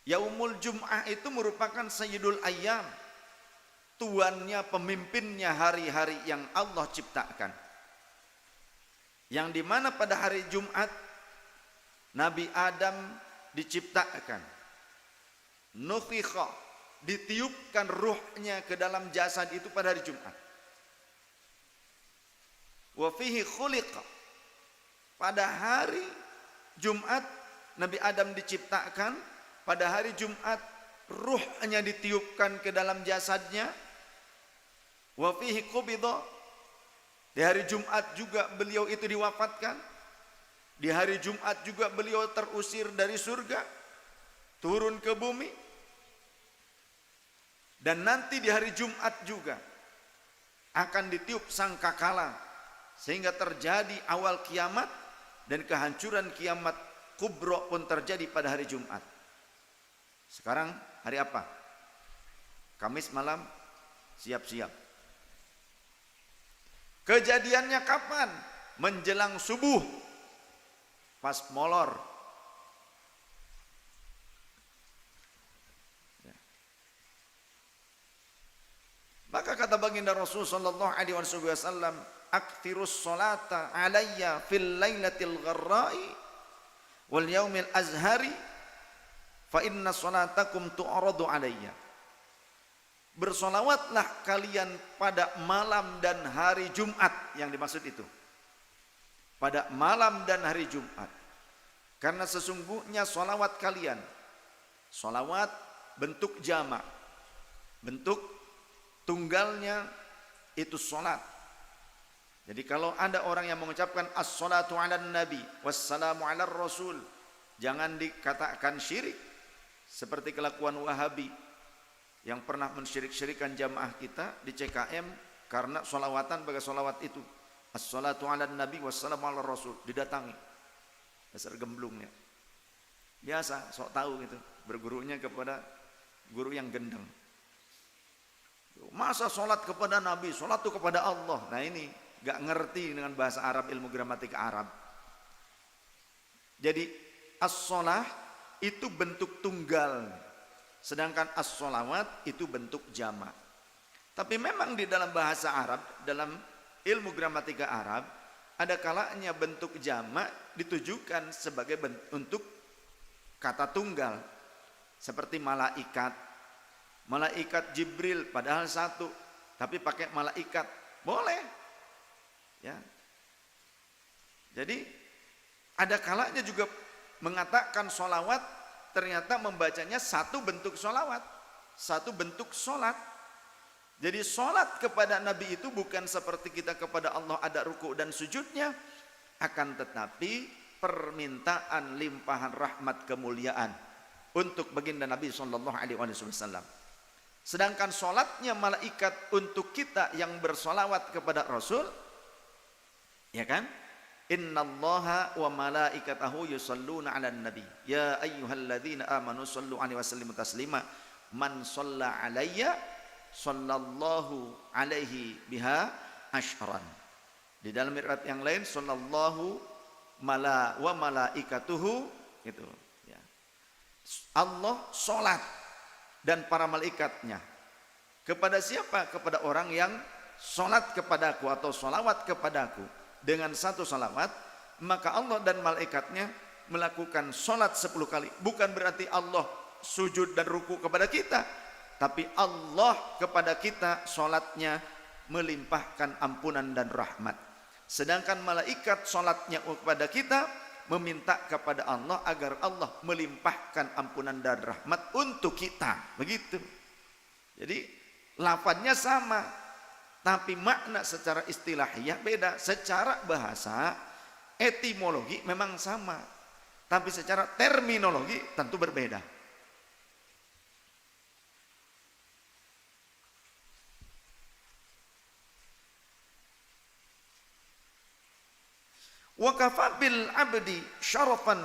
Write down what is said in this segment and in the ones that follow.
Yaumul Jum'ah itu merupakan Sayyidul Ayyam, tuannya, pemimpinnya hari-hari yang Allah ciptakan. Yang dimana pada hari Jumat Nabi Adam diciptakan, nufikha, ditiupkan ruhnya ke dalam jasad itu pada hari Jumat. Wa fihi khuliqa, pada hari Jumat Nabi Adam diciptakan, pada hari Jumat ruhnya ditiupkan ke dalam jasadnya. Wa fihi qubida, di hari Jumat juga beliau itu diwafatkan. Di hari Jumat juga beliau terusir dari surga, turun ke bumi. Dan nanti di hari Jumat juga akan ditiup sangkakala, sehingga terjadi awal kiamat, dan kehancuran kiamat kubro pun terjadi pada hari Jumat. Sekarang hari apa? Kamis malam, siap-siap. Kejadiannya kapan? Menjelang subuh, pas molor. Maka kata baginda Rasul sallallahu alaihi wasallam, akthirus salata alayya fil lailatil gharra'i wal yaumil azhari fa inna salatakum tu'radu alayya. Bersolawatlah kalian pada malam dan hari Jumat, yang dimaksud itu pada malam dan hari Jumat, karena sesungguhnya solawat kalian, solawat bentuk jamak, bentuk tunggalnya itu solat. Jadi kalau ada orang yang mengucapkan as-salatu ala nabi wassalamu ala rasul, jangan dikatakan syirik seperti kelakuan Wahabi yang pernah mensyirik-syirikan jamaah kita di CKM karena solawatan bagai solawat itu, as-salatu ala nabi wassalamu ala rasul, didatangi dasar gemblungnya, biasa sok tahu gitu, bergurunya kepada guru yang gendeng. Masa sholat kepada Nabi, sholat itu kepada Allah. Nah ini gak ngerti dengan bahasa Arab, ilmu gramatika Arab. Jadi as-sholah itu bentuk tunggal, sedangkan as-sholawat itu bentuk jamak. Tapi memang di dalam bahasa Arab, dalam ilmu gramatika Arab, ada kalanya bentuk jamak ditujukan sebagai untuk kata tunggal, seperti malaikat. Malaikat Jibril padahal satu, tapi pakai malaikat, boleh ya. Jadi ada kalanya juga mengatakan sholawat, ternyata membacanya satu bentuk sholawat, satu bentuk sholat. Jadi sholat kepada Nabi itu bukan seperti kita kepada Allah ada ruku dan sujudnya, akan tetapi permintaan limpahan rahmat kemuliaan untuk baginda Nabi sallallahu alaihi wasallam. Sedangkan sholatnya malaikat untuk kita yang bersolawat kepada Rasul, ya kan? Innallaha wa malaikatahu yusalluna 'alan nabi ya ayyuhalladzina amanu shallu 'alaihi wasallimu taslima man shalla 'alayya sallallahu 'alaihi biha asyran. Di dalam riwayat yang lain sallallahu wa malaikatuhu, gitu ya. Allah sholat dan para malaikatnya kepada siapa? Kepada orang yang sholat kepadaku atau sholawat kepadaku. Dengan satu sholawat, maka Allah dan malaikatnya melakukan sholat 10 kali. Bukan berarti Allah sujud dan ruku kepada kita, tapi Allah kepada kita sholatnya melimpahkan ampunan dan rahmat. Sedangkan malaikat sholatnya kepada kita meminta kepada Allah agar Allah melimpahkan ampunan dan rahmat untuk kita, begitu. Jadi lafadznya sama, tapi makna secara istilahiyah beda. Secara bahasa, etimologi memang sama, tapi secara terminologi tentu berbeda. Wa kafa bil abdi syarafan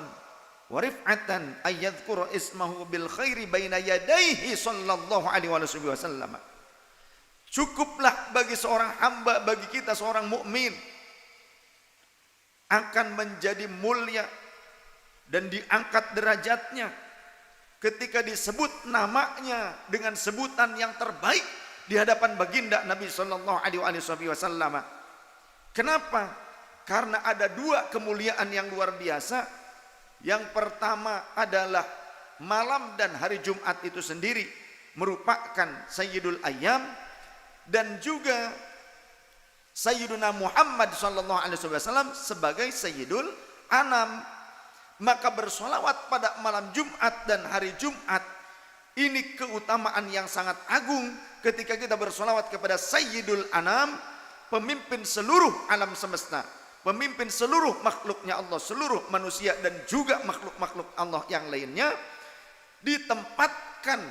wa rif'atan ayyadhkura ismahu bil khairi baina yadayhi sallallahu alaihi wasallam. Cukuplah bagi seorang hamba, bagi kita seorang mukmin, akan menjadi mulia dan diangkat derajatnya ketika disebut namanya dengan sebutan yang terbaik di hadapan baginda Nabi Shallallahu Alaihi Wasallam. Kenapa? Karena ada dua kemuliaan yang luar biasa. Yang pertama adalah malam dan hari Jumat itu sendiri merupakan Sayyidul Ayyam, dan juga Sayyiduna Muhammad Shallallahu Alaihi Wasallam sebagai Sayyidul Anam. Maka bersolawat pada malam Jumat dan hari Jumat ini keutamaan yang sangat agung ketika kita bersolawat kepada Sayyidul Anam, pemimpin seluruh alam semesta, pemimpin seluruh makhluknya Allah, seluruh manusia dan juga makhluk-makhluk Allah yang lainnya. Ditempatkan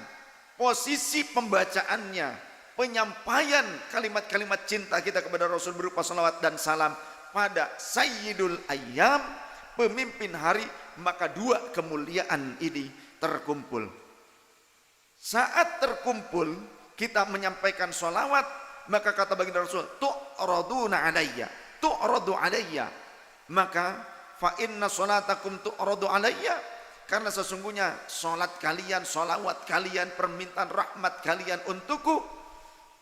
posisi pembacaannya, penyampaian kalimat-kalimat cinta kita kepada Rasul berupa salawat dan salam pada Sayyidul Ayyam, pemimpin hari, maka dua kemuliaan ini terkumpul. Saat terkumpul kita menyampaikan salawat, maka kata baginda Rasul, tu'raduna alayya, tu'radu alayya, maka fa inna salatakum tu'radu alayya, karena sesungguhnya salat kalian, salawat kalian, permintaan rahmat kalian untukku,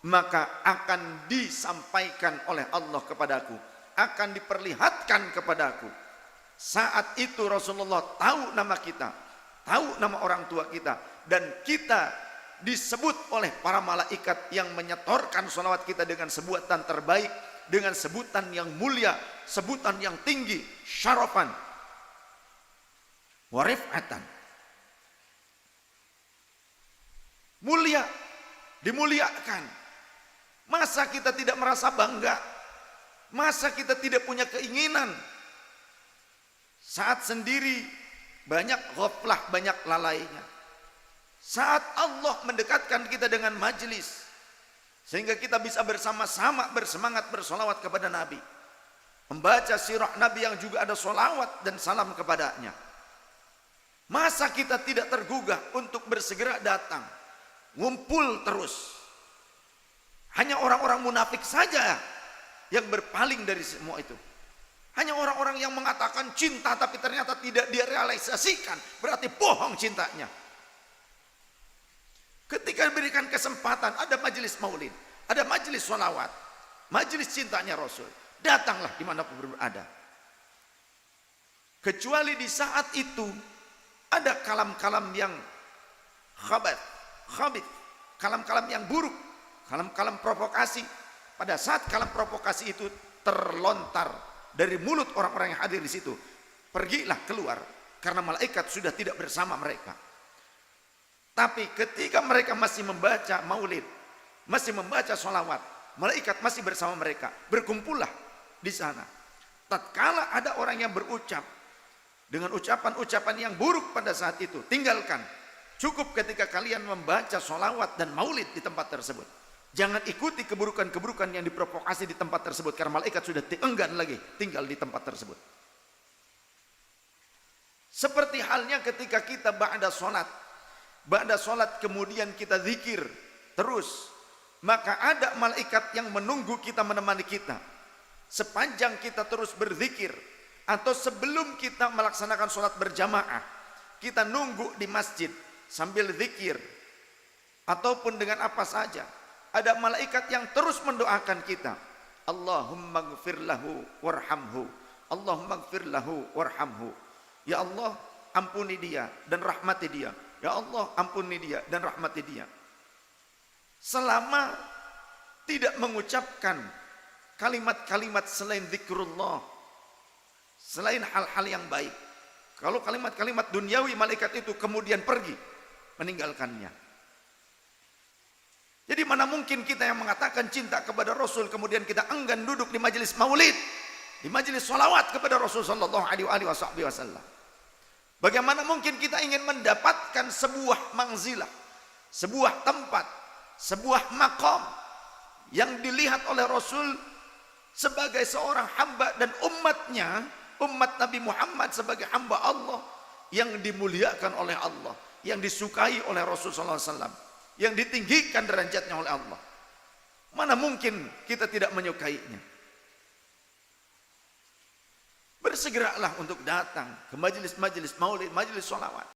maka akan disampaikan oleh Allah kepadaku, akan diperlihatkan kepadaku. Saat itu Rasulullah tahu nama kita, tahu nama orang tua kita, dan kita disebut oleh para malaikat yang menyetorkan salawat kita dengan sebutan terbaik, dengan sebutan yang mulia, sebutan yang tinggi, syarafan wa rif'atan. Mulia, dimuliakan. Masa kita tidak merasa bangga? Masa kita tidak punya keinginan? Saat sendiri banyak ghaflah, banyak lalainya. Saat Allah mendekatkan kita dengan majelis sehingga kita bisa bersama-sama bersemangat bersolawat kepada Nabi, membaca sirah Nabi yang juga ada solawat dan salam kepadanya. Masa kita tidak tergugah untuk bersegera datang, ngumpul terus? Hanya orang-orang munafik saja yang berpaling dari semua itu. Hanya orang-orang yang mengatakan cinta tapi ternyata tidak dia realisasikan, berarti bohong cintanya. Ketika diberikan kesempatan, ada majelis maulid, ada majelis sholawat, majelis cintanya Rasul, datanglah dimanapun berada. Kecuali di saat itu ada kalam-kalam yang khabith, kalam-kalam yang buruk, kalam-kalam provokasi. Pada saat kalam provokasi itu terlontar dari mulut orang-orang yang hadir di situ, pergilah keluar, karena malaikat sudah tidak bersama mereka. Tapi ketika mereka masih membaca maulid, masih membaca sholawat, malaikat masih bersama mereka. Berkumpullah di sana. Tatkala ada orang yang berucap dengan ucapan-ucapan yang buruk pada saat itu, tinggalkan. Cukup ketika kalian membaca sholawat dan maulid di tempat tersebut. Jangan ikuti keburukan-keburukan yang diprovokasi di tempat tersebut, karena malaikat sudah enggan lagi tinggal di tempat tersebut. Seperti halnya ketika kita ba'da sholat kemudian kita zikir terus, maka ada malaikat yang menunggu kita, menemani kita sepanjang kita terus berzikir. Atau sebelum kita melaksanakan sholat berjamaah, kita nunggu di masjid sambil zikir, ataupun dengan apa saja, ada malaikat yang terus mendoakan kita. Allahumma gfir lahu warhamhu, Allahumma gfir lahu warhamhu. Ya Allah, ampuni dia dan rahmati dia. Ya Allah, ampuni dia dan rahmati dia. Selama tidak mengucapkan kalimat-kalimat selain zikrullah, selain hal-hal yang baik. Kalau kalimat-kalimat duniawi, malaikat itu kemudian pergi meninggalkannya. Jadi mana mungkin kita yang mengatakan cinta kepada Rasul kemudian kita enggan duduk di majelis maulid, di majelis sholawat kepada Rasul sallallahu alaihi wasallam. Bagaimana mungkin kita ingin mendapatkan sebuah manzilah, sebuah tempat, sebuah maqam yang dilihat oleh Rasul sebagai seorang hamba dan umatnya, umat Nabi Muhammad sebagai hamba Allah yang dimuliakan oleh Allah, yang disukai oleh Rasul sallallahu alaihi wasallam, yang ditinggikan derajatnya oleh Allah. Mana mungkin kita tidak menyukainya? Bersegeralah untuk datang ke majelis-majelis maulid, majelis sholawat.